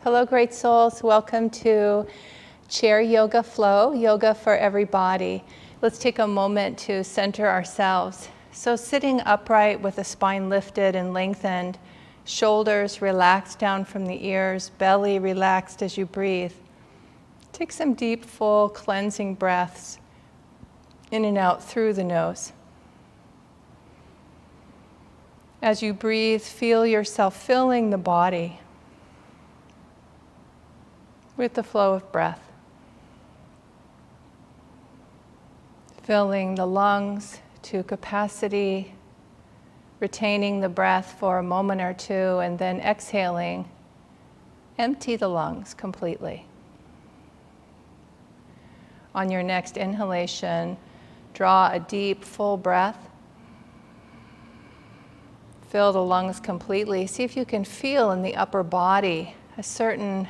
Hello, great souls. Welcome to Chair Yoga Flow, yoga for every body. Let's take a moment to center ourselves. So sitting upright with the spine lifted and lengthened, shoulders relaxed down from the ears, belly relaxed as you breathe. Take some deep, full, cleansing breaths in and out through the nose. As you breathe, feel yourself filling the body with the flow of breath. Filling the lungs to capacity, retaining the breath for a moment or two, and then exhaling, empty the lungs completely. On your next inhalation, draw a deep, full breath. Fill the lungs completely. See if you can feel in the upper body a certain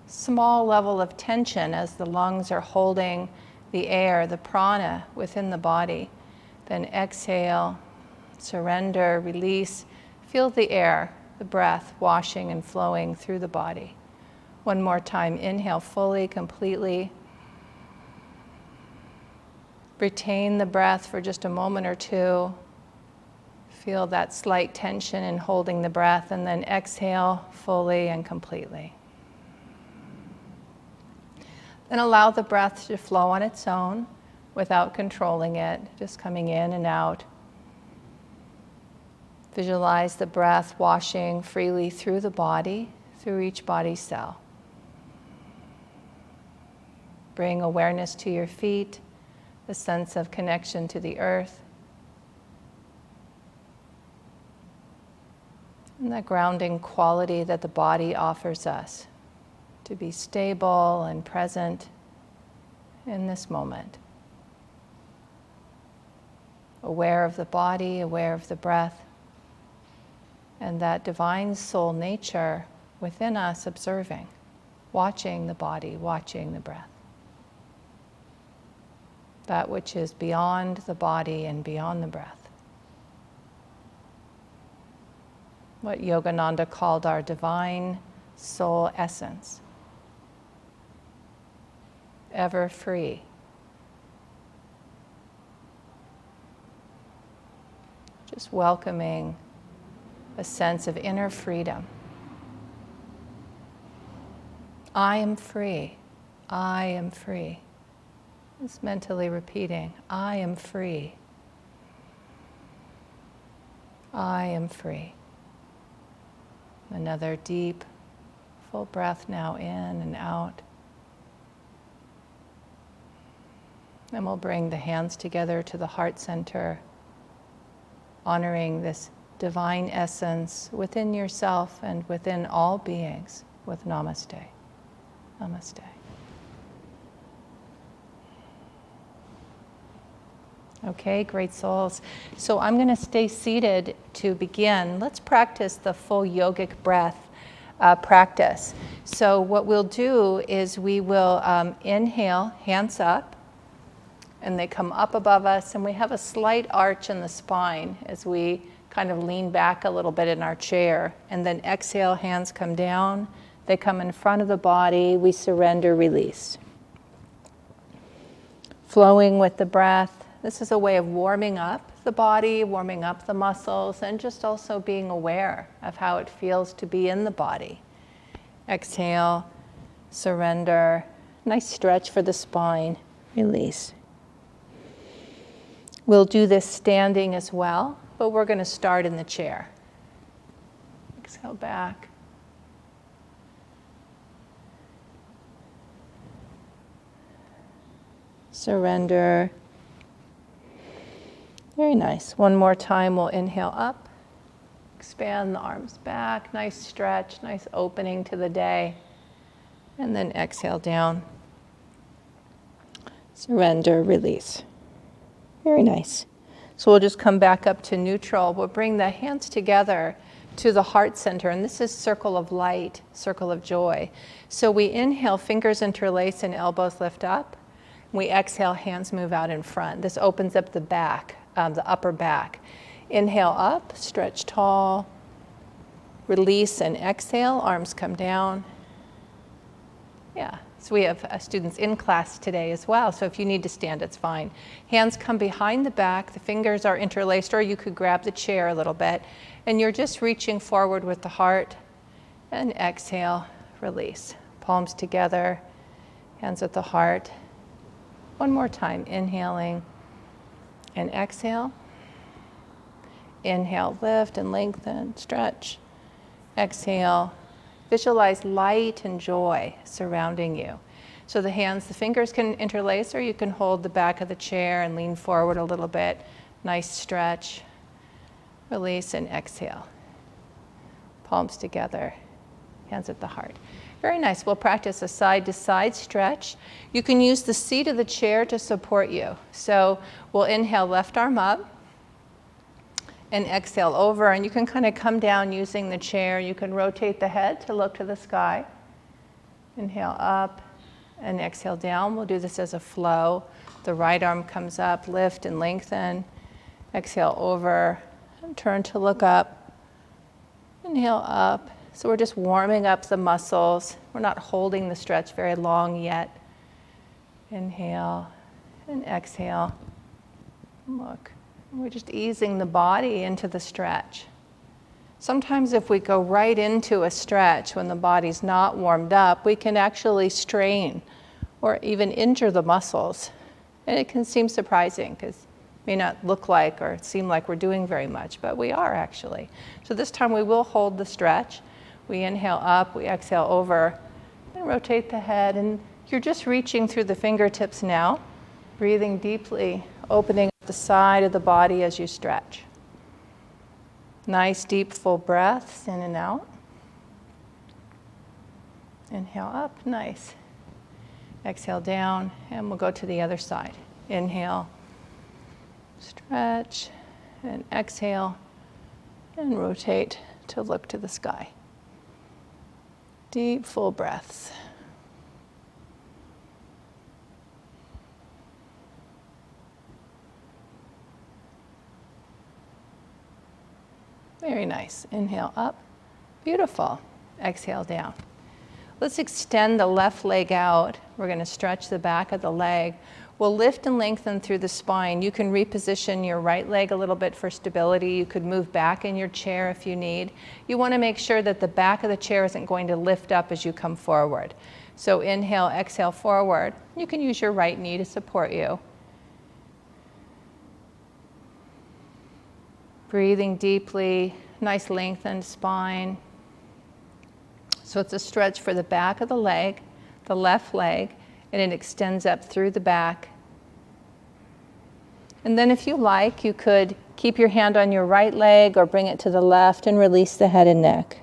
small level of tension as the lungs are holding the air, the prana within the body. Then exhale, surrender, release. Feel the air, the breath washing and flowing through the body. One more time, inhale fully, completely. Retain the breath for just a moment or two. Feel that slight tension in holding the breath, and then exhale fully and completely. Then allow the breath to flow on its own without controlling it, just coming in and out. Visualize the breath washing freely through the body, through each body cell. Bring awareness to your feet, the sense of connection to the earth, and that grounding quality that the body offers us, to be stable and present in this moment. Aware of the body, aware of the breath, and that divine soul nature within us observing, watching the body, watching the breath. That which is beyond the body and beyond the breath. What Yogananda called our divine soul essence. Ever free. Just welcoming a sense of inner freedom. I am free. I am free. Just mentally repeating, I am free. I am free. Another deep, full breath now in and out. And we'll bring the hands together to the heart center, honoring this divine essence within yourself and within all beings with Namaste. Namaste. Okay, great souls. So I'm going to stay seated to begin. Let's practice the full yogic breath practice. So what we'll do is we will inhale, hands up, and they come up above us, and we have a slight arch in the spine as we kind of lean back a little bit in our chair. And then exhale, hands come down, they come in front of the body, we surrender, release. Flowing with the breath. This is a way of warming up the body, warming up the muscles, and just also being aware of how it feels to be in the body. Exhale, surrender, nice stretch for the spine, release. We'll do this standing as well, but we're going to start in the chair. Exhale back. Surrender. Very nice. One more time, we'll inhale up. Expand the arms back. Nice stretch, nice opening to the day. And then exhale down. Surrender, release. Very nice. So we'll just come back up to neutral. We'll bring the hands together to the heart center, and this is circle of light, circle of joy. So we inhale, fingers interlace and elbows lift up. We exhale, hands move out in front. This opens up the back, the upper back. Inhale up, stretch tall. Release and exhale, arms come down. Yeah. So we have students in class today as well. So if you need to stand, it's fine. Hands come behind the back. The fingers are interlaced, or you could grab the chair a little bit. And you're just reaching forward with the heart. And exhale, release. Palms together, hands at the heart. One more time, inhaling and exhale. Inhale, lift and lengthen, stretch. Exhale, visualize light and joy surrounding you. So the hands, the fingers can interlace, or you can hold the back of the chair and lean forward a little bit. Nice stretch. Release and exhale. Palms together, hands at the heart. Very nice. We'll practice a side-to-side stretch. You can use the seat of the chair to support you. So we'll inhale, left arm up, and exhale over. And you can kind of come down using the chair. You can rotate the head to look to the sky. Inhale up and exhale down. We'll do this as a flow. The right arm comes up, lift and lengthen. Exhale over and turn to look up. Inhale up. So we're just warming up the muscles. We're not holding the stretch very long yet. Inhale and exhale. Look, we're just easing the body into the stretch. Sometimes if we go right into a stretch when the body's not warmed up, we can actually strain or even injure the muscles. And it can seem surprising because it may not look like or seem like we're doing very much, but we are actually. So this time we will hold the stretch. We inhale up, we exhale over, and rotate the head. And you're just reaching through the fingertips now, breathing deeply, opening up the side of the body as you stretch. Nice, deep, full breaths in and out. Inhale up, nice. Exhale down, and we'll go to the other side. Inhale, stretch, and exhale, and rotate to look to the sky. Deep, full breaths. Very nice. Inhale up. Beautiful. Exhale down. Let's extend the left leg out. We're going to stretch the back of the leg. We'll lift and lengthen through the spine. You can reposition your right leg a little bit for stability. You could move back in your chair if you need. You want to make sure that the back of the chair isn't going to lift up as you come forward. So inhale, exhale forward. You can use your right knee to support you. Breathing deeply, nice lengthened spine. So it's a stretch for the back of the leg, the left leg, and it extends up through the back. And then if you like, you could keep your hand on your right leg or bring it to the left and release the head and neck.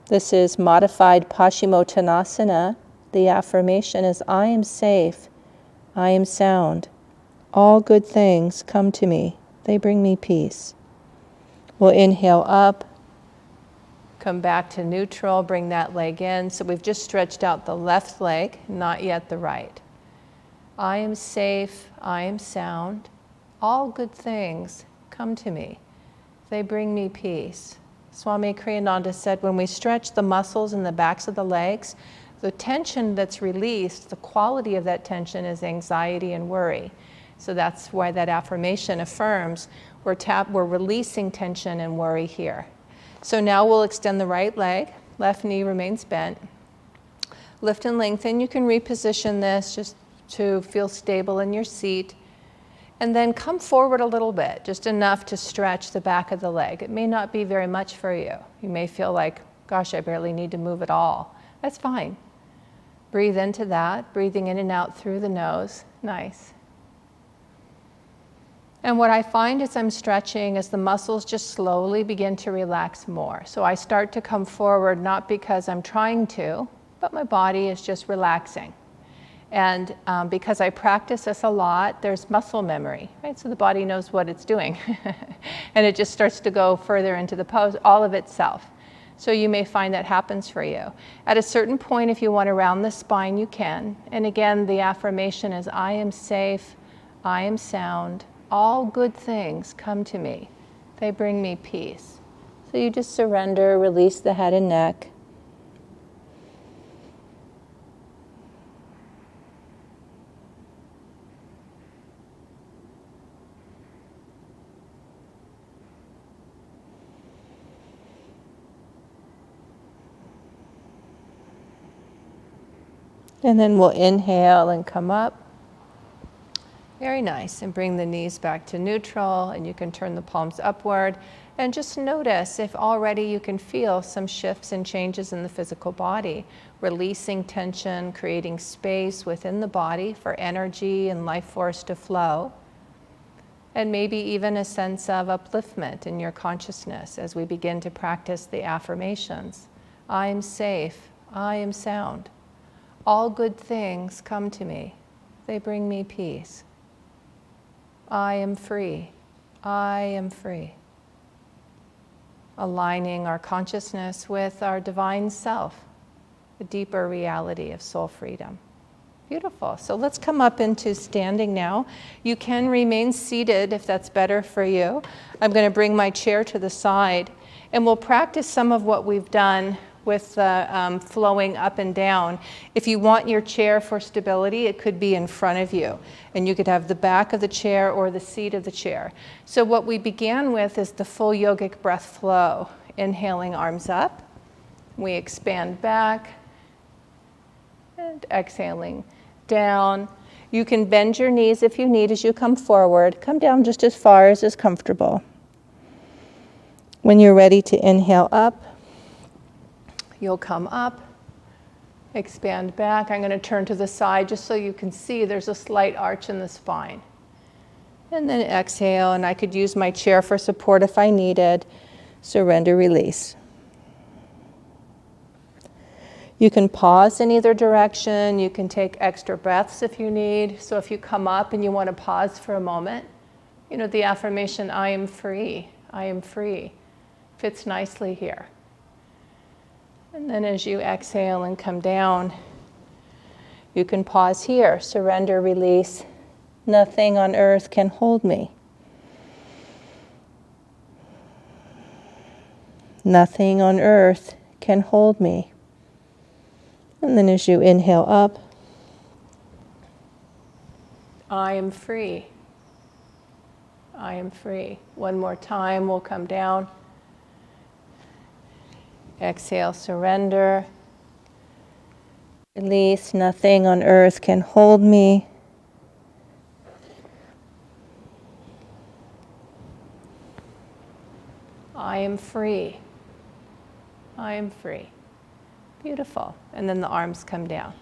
This is modified Pashimotanasana. The affirmation is, I am safe, I am sound. All good things come to me. They bring me peace. We'll inhale up. Come back to neutral, bring that leg in. So we've just stretched out the left leg, not yet the right. I am safe, I am sound. All good things come to me. They bring me peace. Swami Kriyananda said when we stretch the muscles in the backs of the legs, the tension that's released, the quality of that tension is anxiety and worry. So that's why that affirmation affirms we're releasing tension and worry here. So now we'll extend the right leg, left knee remains bent. Lift and lengthen. You can reposition this just to feel stable in your seat. And then come forward a little bit, just enough to stretch the back of the leg. It may not be very much for you. You may feel like, gosh, I barely need to move at all. That's fine. Breathe into that, breathing in and out through the nose. Nice. And what I find as I'm stretching is the muscles just slowly begin to relax more. So I start to come forward not because I'm trying to, but my body is just relaxing. And because I practice this a lot, there's muscle memory, right? So the body knows what it's doing. And it just starts to go further into the pose, all of itself. So you may find that happens for you. At a certain point, if you want to round the spine, you can. And again, the affirmation is, I am safe, I am sound. All good things come to me. They bring me peace. So you just surrender, release the head and neck. And then we'll inhale and come up. Very nice. And bring the knees back to neutral, and you can turn the palms upward. And just notice if already you can feel some shifts and changes in the physical body, releasing tension, creating space within the body for energy and life force to flow. And maybe even a sense of upliftment in your consciousness as we begin to practice the affirmations. I am safe. I am sound. All good things come to me. They bring me peace. I am free. I am free. Aligning our consciousness with our divine self, the deeper reality of soul freedom. Beautiful. So let's come up into standing now. You can remain seated if that's better for you. I'm going to bring my chair to the side, and we'll practice some of what we've done with the flowing up and down. If you want your chair for stability, it could be in front of you. And you could have the back of the chair or the seat of the chair. So what we began with is the full yogic breath flow. Inhaling, arms up. We expand back. And exhaling down. You can bend your knees if you need as you come forward. Come down just as far as is comfortable. When you're ready to inhale up, you'll come up, expand back. I'm going to turn to the side just so you can see there's a slight arch in the spine. And then exhale, and I could use my chair for support if I needed. Surrender, release. You can pause in either direction. You can take extra breaths if you need. So if you come up and you want to pause for a moment, you know, the affirmation, I am free, fits nicely here. And then as you exhale and come down, you can pause here, surrender, release. Nothing on earth can hold me. Nothing on earth can hold me. And then as you inhale up, I am free. I am free. One more time, we'll come down. Exhale, surrender. Release, nothing on earth can hold me. I am free. I am free. Beautiful. And then the arms come down.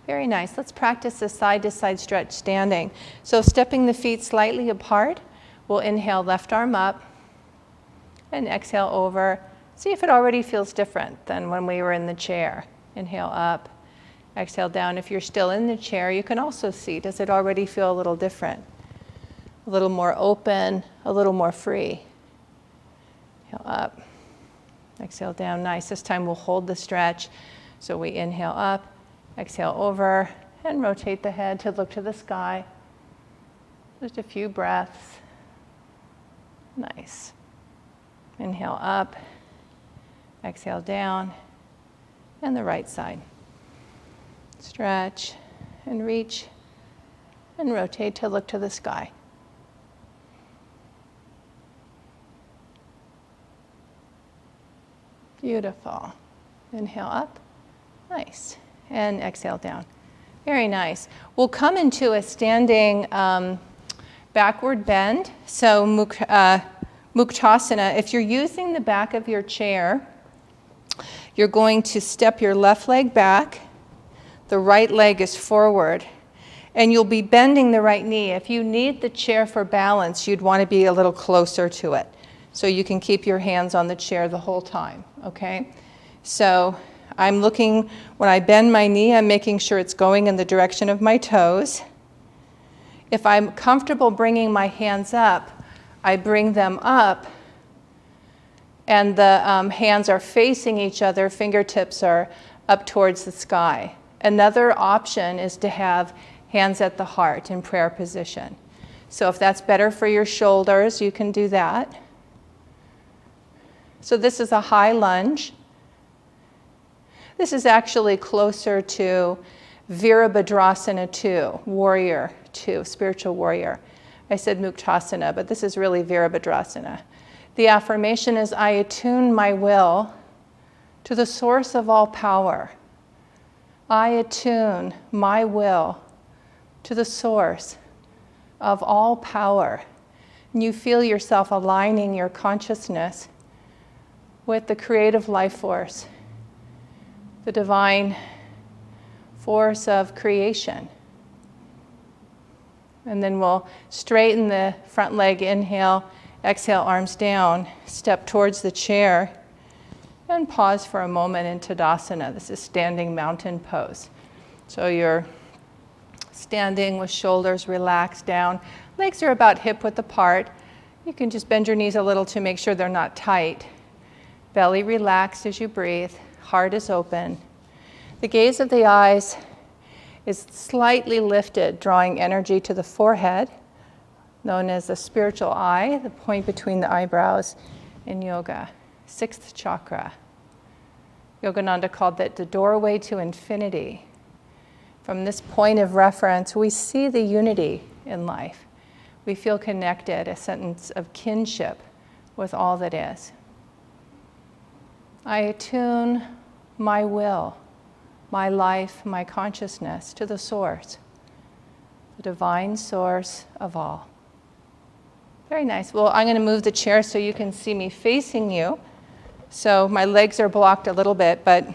Very nice. Let's practice the side-to-side stretch standing. So stepping the feet slightly apart, we'll inhale left arm up and exhale over. See if it already feels different than when we were in the chair. Inhale up, exhale down. If you're still in the chair, you can also see, does it already feel a little different? A little more open, a little more free. Inhale up, exhale down. Nice. This time we'll hold the stretch. So we inhale up, exhale over, and rotate the head to look to the sky. Just a few breaths. Nice. Inhale up. Exhale down, and the right side. Stretch and reach and rotate to look to the sky. Beautiful. Inhale up. Nice. And exhale down. Very nice. We'll come into a standing backward bend. So Muktasana, if you're using the back of your chair, you're going to step your left leg back, the right leg is forward, and you'll be bending the right knee. If you need the chair for balance, you'd want to be a little closer to it, so you can keep your hands on the chair the whole time, okay? So I'm looking, when I bend my knee, I'm making sure it's going in the direction of my toes. If I'm comfortable bringing my hands up, I bring them up, and the hands are facing each other, fingertips are up towards the sky. Another option is to have hands at the heart in prayer position. So if that's better for your shoulders, you can do that. So this is a high lunge. This is actually closer to Virabhadrasana 2, warrior 2, spiritual warrior. I said Muktasana, but this is really Virabhadrasana. The affirmation is, I attune my will to the source of all power. I attune my will to the source of all power. And you feel yourself aligning your consciousness with the creative life force, the divine force of creation. And then we'll straighten the front leg, inhale, exhale, arms down, step towards the chair, and pause for a moment in Tadasana. This is standing mountain pose. So you're standing with shoulders relaxed down. Legs are about hip width apart. You can just bend your knees a little to make sure they're not tight. Belly relaxed as you breathe. Heart is open. The gaze of the eyes is slightly lifted, drawing energy to the forehead, known as the spiritual eye, the point between the eyebrows in yoga. 6th chakra. Yogananda called that the doorway to infinity. From this point of reference, we see the unity in life. We feel connected, a sense of kinship with all that is. I attune my will, my life, my consciousness to the source, the divine source of all. Very nice. Well, I'm going to move the chair so you can see me facing you. So my legs are blocked a little bit, but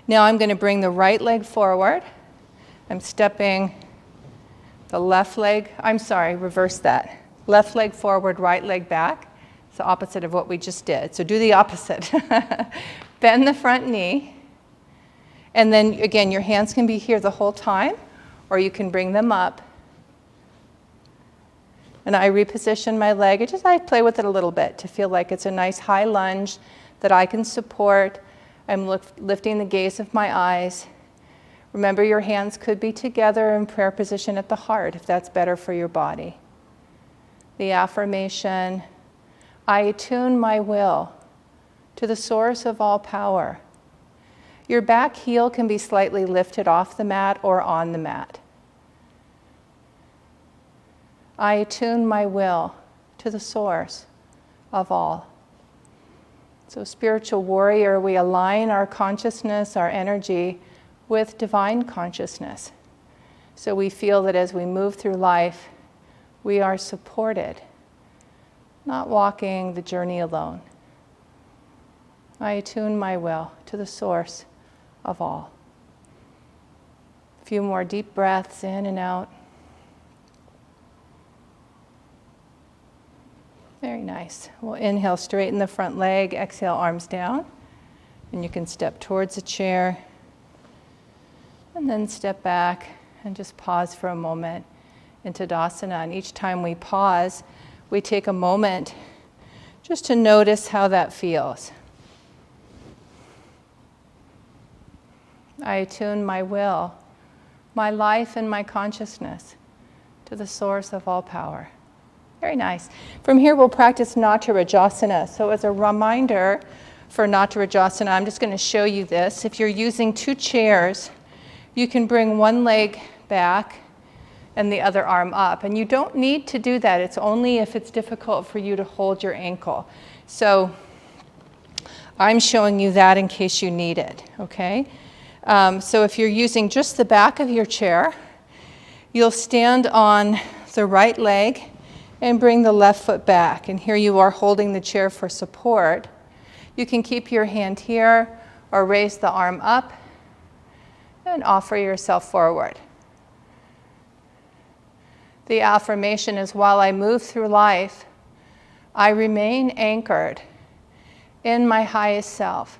now I'm going to bring the right leg forward. I'm stepping the left leg, reverse that. Left leg forward, right leg back. It's the opposite of what we just did. So do the opposite. Bend the front knee. And then again, your hands can be here the whole time, or you can bring them up. And I reposition my leg. I play with it a little bit to feel like it's a nice high lunge that I can support. I'm lifting the gaze of my eyes. Remember, your hands could be together in prayer position at the heart if that's better for your body. The affirmation, I attune my will to the source of all power. Your back heel can be slightly lifted off the mat or on the mat. I attune my will to the source of all. So, spiritual warrior, we align our consciousness, our energy with divine consciousness. So we feel that as we move through life, we are supported, not walking the journey alone. I attune my will to the source of all. A few more deep breaths in and out. Very nice. We'll inhale, straighten the front leg, exhale, arms down. And you can step towards the chair. And then step back and just pause for a moment in Tadasana. And each time we pause, we take a moment just to notice how that feels. I attune my will, my life, and my consciousness to the source of all power. Very nice. From here, we'll practice Nacho Rajasana. So as a reminder for Nacho Rajasana, I'm just going to show you this. If you're using 2 chairs, you can bring one leg back and the other arm up. And you don't need to do that. It's only if it's difficult for you to hold your ankle. So I'm showing you that in case you need it, okay? So if you're using just the back of your chair, you'll stand on the right leg and bring the left foot back. And here you are holding the chair for support. You can keep your hand here or raise the arm up and offer yourself forward. The affirmation is, while I move through life, I remain anchored in my highest self.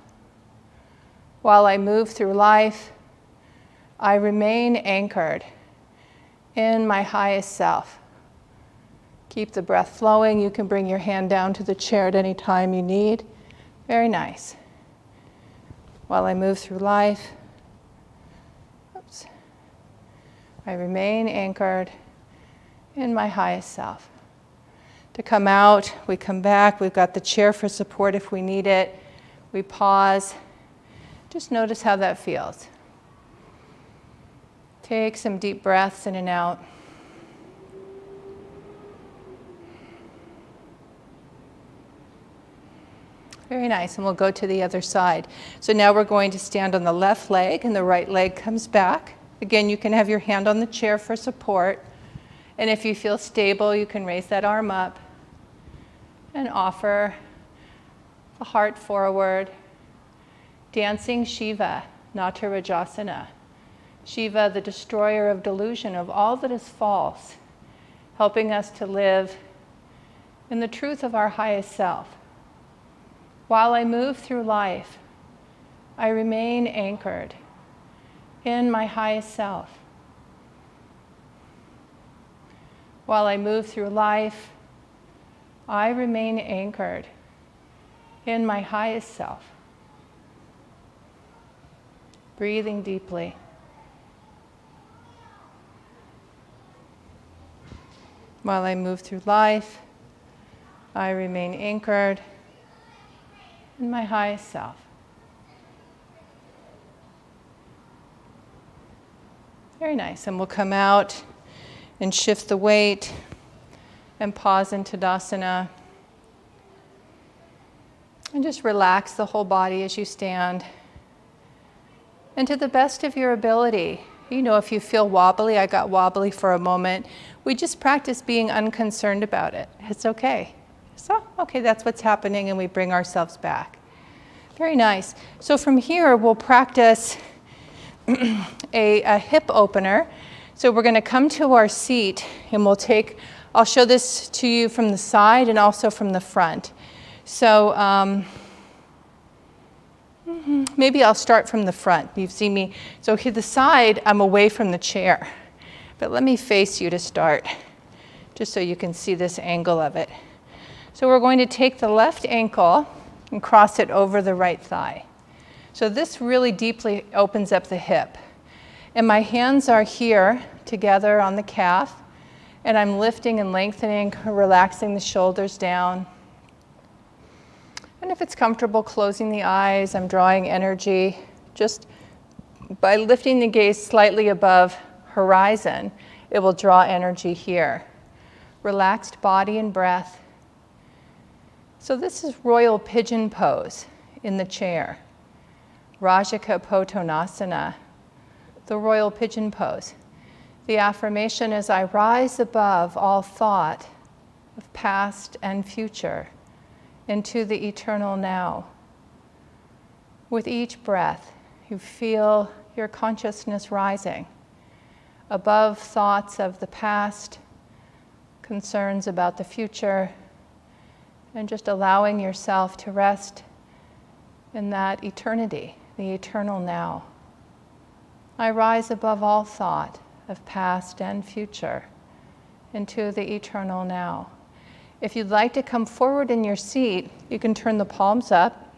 While I move through life, I remain anchored in my highest self. Keep the breath flowing. You can bring your hand down to the chair at any time you need. Very nice. While I move through life, I remain anchored in my highest self. to come out. We come back. We've got the chair for support if we need it. We pause. Just notice how that feels. Take some deep breaths in and out. Very nice, and we'll go to the other side. So now we're going to stand on the left leg and the right leg comes back. Again, you can have your hand on the chair for support. And if you feel stable, you can raise that arm up and offer the heart forward. Dancing Shiva, Nacho Rajasana. Shiva, the destroyer of delusion, of all that is false, helping us to live in the truth of our highest self. While I move through life, I remain anchored in my highest self. While I move through life, I remain anchored in my highest self. Breathing deeply. While I move through life, I remain anchored in my highest self. Very nice. And we'll come out and shift the weight and pause in Tadasana. And just relax the whole body as you stand. And to the best of your ability, if you feel wobbly, I got wobbly for a moment, we just practice being unconcerned about it. It's okay. So, okay, that's what's happening, and we bring ourselves back. Very nice. So from here, we'll practice a hip opener. So we're going to come to our seat, and I'll show this to you from the side and also from the front. So maybe I'll start from the front. You've seen me. So here, the side, I'm away from the chair. But let me face you to start, just so you can see this angle of it. So we're going to take the left ankle and cross it over the right thigh. So this really deeply opens up the hip. And my hands are here together on the calf, and I'm lifting and lengthening, relaxing the shoulders down. And if it's comfortable, closing the eyes, I'm drawing energy. Just by lifting the gaze slightly above horizon, it will draw energy here. Relaxed body and breath. So this is Royal Pigeon Pose in the chair. Vivekadevi, the Royal Pigeon Pose. The affirmation is, I rise above all thought of past and future into the eternal now. With each breath, you feel your consciousness rising above thoughts of the past, concerns about the future, and just allowing yourself to rest in that eternity, the eternal now. I rise above all thought of past and future into the eternal now. If you'd like to come forward in your seat, you can turn the palms up,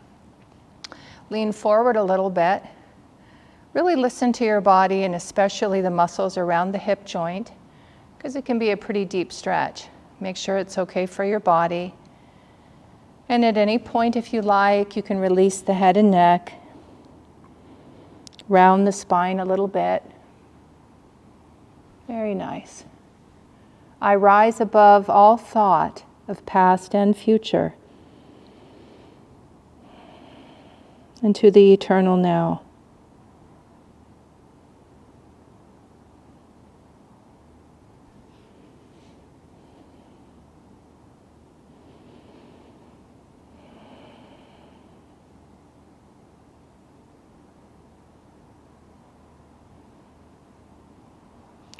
lean forward a little bit, really listen to your body and especially the muscles around the hip joint, because it can be a pretty deep stretch. Make sure it's okay for your body. And at any point, if you like, you can release the head and neck, round the spine a little bit. Very nice. I rise above all thought of past and future into the eternal now.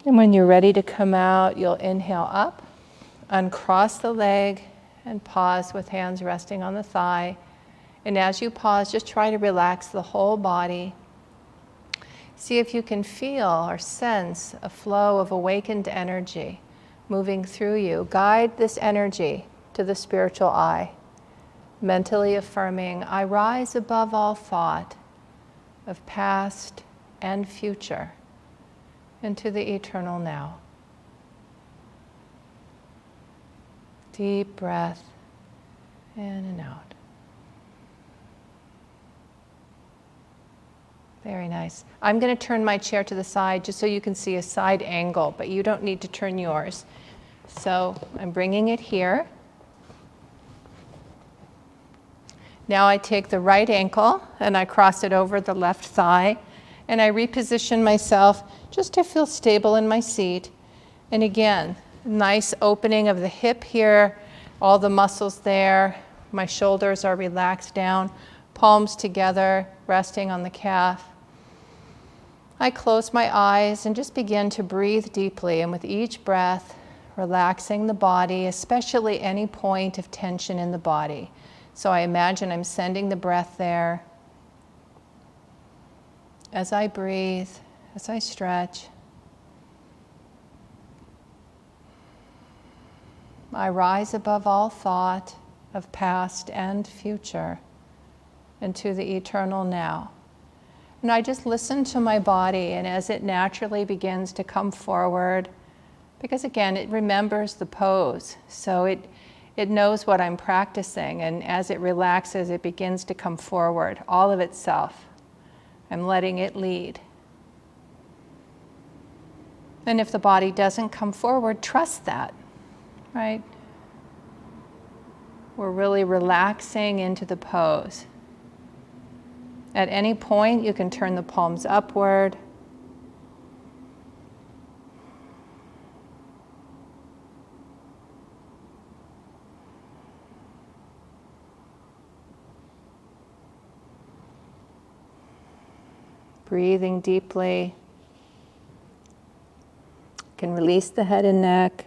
And when you're ready to come out, you'll inhale up, uncross the leg, and pause with hands resting on the thigh. And as you pause, just try to relax the whole body. See if you can feel or sense a flow of awakened energy moving through you. Guide this energy to the spiritual eye, mentally affirming, I rise above all thought of past and future into the eternal now. Deep breath in and out. Very nice. I'm going to turn my chair to the side just so you can see a side angle, but you don't need to turn yours. So I'm bringing it here. Now I take the right ankle and I cross it over the left thigh, and I reposition myself just to feel stable in my seat. And again, nice opening of the hip here, all the muscles there. My shoulders are relaxed down, palms together, resting on the calf. I close my eyes and just begin to breathe deeply, and with each breath, relaxing the body, especially any point of tension in the body. So I imagine I'm sending the breath there. As I breathe, as I stretch, I rise above all thought of past and future into the eternal now. And I just listen to my body, and as it naturally begins to come forward, because again, it remembers the pose, so it knows what I'm practicing, and as it relaxes, it begins to come forward, all of itself. I'm letting it lead. And if the body doesn't come forward, trust that, right? We're really relaxing into the pose. At any point, you can turn the palms upward. Breathing deeply. You can release the head and neck.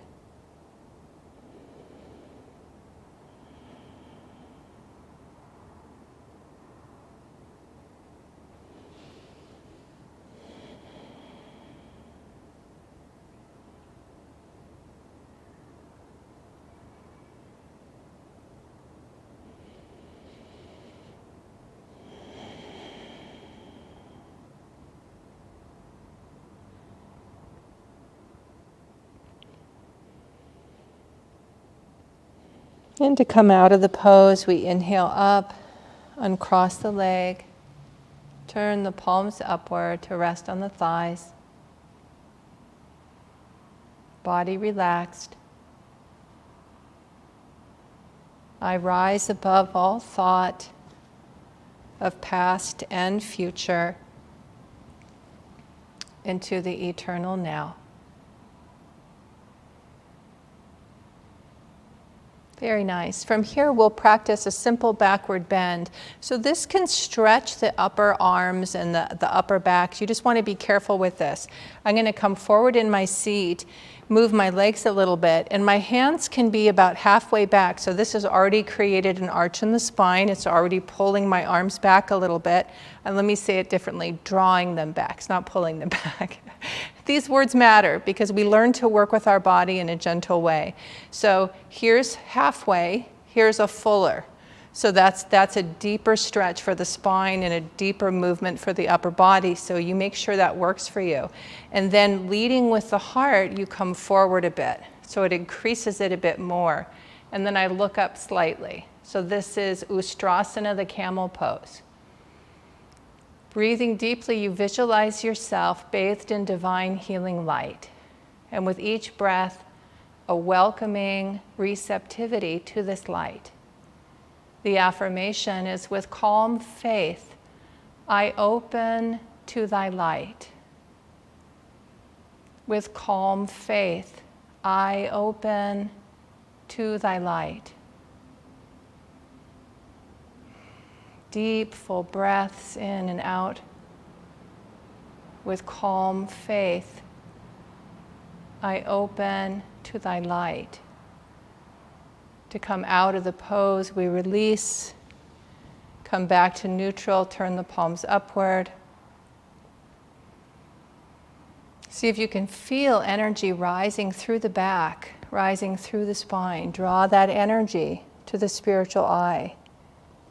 And to come out of the pose, we inhale up, uncross the leg, turn the palms upward to rest on the thighs. Body relaxed. I rise above all thought of past and future into the eternal now. Very nice. From here, we'll practice a simple backward bend. So this can stretch the upper arms and the upper back. You just want to be careful with this. I'm going to come forward in my seat, move my legs a little bit, and my hands can be about halfway back. So this has already created an arch in the spine. It's already pulling my arms back a little bit. And let me say it differently, drawing them back. It's not pulling them back. These words matter because we learn to work with our body in a gentle way. So here's halfway, here's a fuller. So that's a deeper stretch for the spine and a deeper movement for the upper body. So you make sure that works for you. And then leading with the heart, you come forward a bit. So it increases it a bit more. And then I look up slightly. So this is Ustrasana, the Camel Pose. Breathing deeply, you visualize yourself bathed in divine healing light. And with each breath, a welcoming receptivity to this light. The affirmation is, with calm faith, I open to thy light. With calm faith, I open to thy light. Deep, full breaths in and out. With calm faith, I open to thy light. To come out of the pose, we release, come back to neutral, turn the palms upward. See if you can feel energy rising through the back, rising through the spine. Draw that energy to the spiritual eye.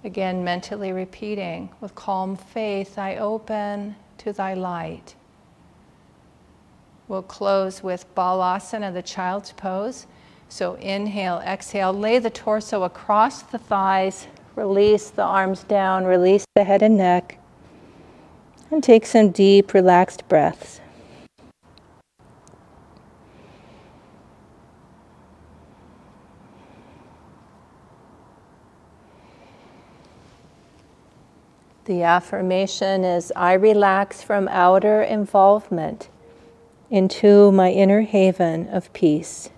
Again, mentally repeating, with calm faith, I open to thy light. We'll close with Balasana, the child's pose. So inhale, exhale, lay the torso across the thighs, release the arms down, release the head and neck, and take some deep, relaxed breaths. The affirmation is, I relax from outer involvement into my inner haven of peace.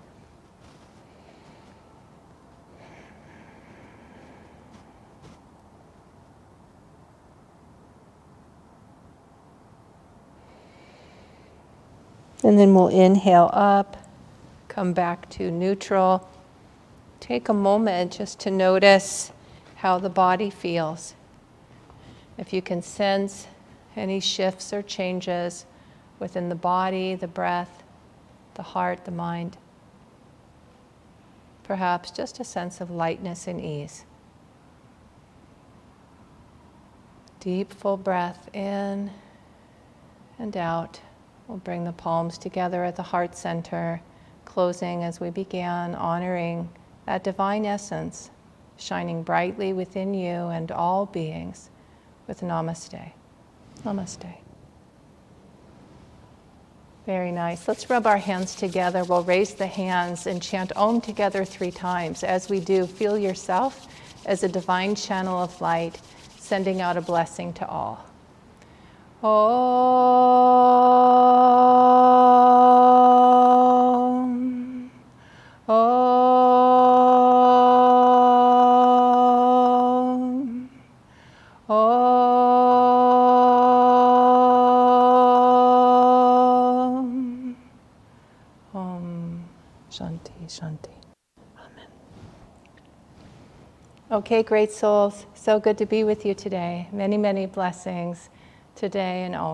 And then we'll inhale up, come back to neutral. Take a moment just to notice how the body feels. If you can sense any shifts or changes within the body, the breath, the heart, the mind. Perhaps just a sense of lightness and ease. Deep, full breath in and out. We'll bring the palms together at the heart center, closing as we began, honoring that divine essence shining brightly within you and all beings with Namaste. Namaste. Very nice. Let's rub our hands together. We'll raise the hands and chant Om together 3 times. As we do, feel yourself as a divine channel of light, sending out a blessing to all. Om. Om. Om. Om. Shanti, Shanti. Amen. Okay, great souls. So good to be with you today. Many, many blessings today and always.